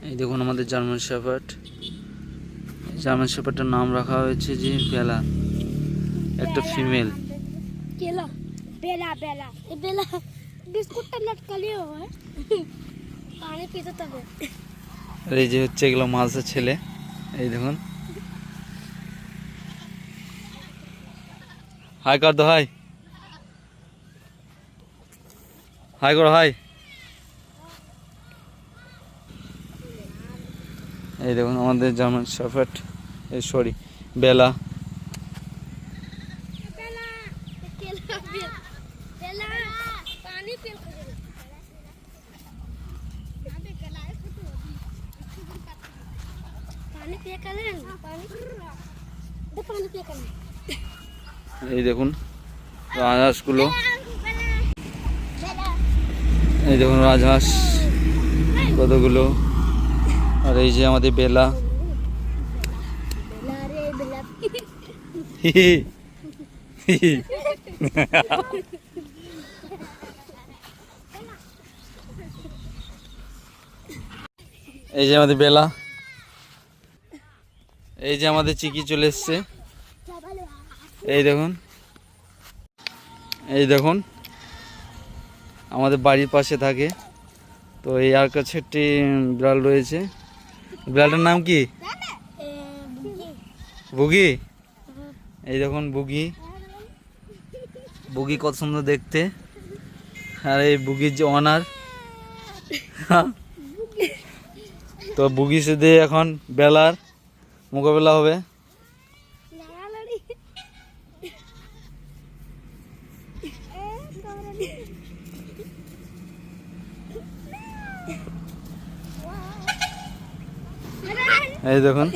এই দেখুন আমাদের জার্মান শেফার্ড। জার্মান শেফার্ডের নাম রাখা হয়েছে যে বেলা, একটা ফিমেল। केला बेला बेला ये बेला बिस्कुट टा लटका लियो है पानी पीते तब। আর এই যে হচ্ছে এগুলো মাছের ছেলে। এই দেখুন, হাই কর দো, হাই হাই করো, হাই। এই দেখুন আমাদের জার্মান শেফার্ড, এই সরি বেলা। बेला केला बेला पानी पी पानी पिया करें पानी दे पानी पिया करें। এই দেখুন রাজহাঁসগুলো, এই দেখুন রাজহাঁস কতগুলো। আর এই যে আমাদের বেলা। बेला रे बेला এই যে আমাদের বেলা। এই যে আমাদের চিকি চলে এসছে। এই দেখুন, এই দেখুন আমাদের বাড়ির পাশে থাকে। তো এই আর কাছে একটি বিড়াল রয়েছে। বিড়ালটার নাম কি? বুগি। এই দেখুন বুগি, বুগি কত সুন্দর দেখতে। আর এই বুগির যে অনার, তো বুগির সাথে এখন বেলার মোকাবেলা হবে। এই দেখুন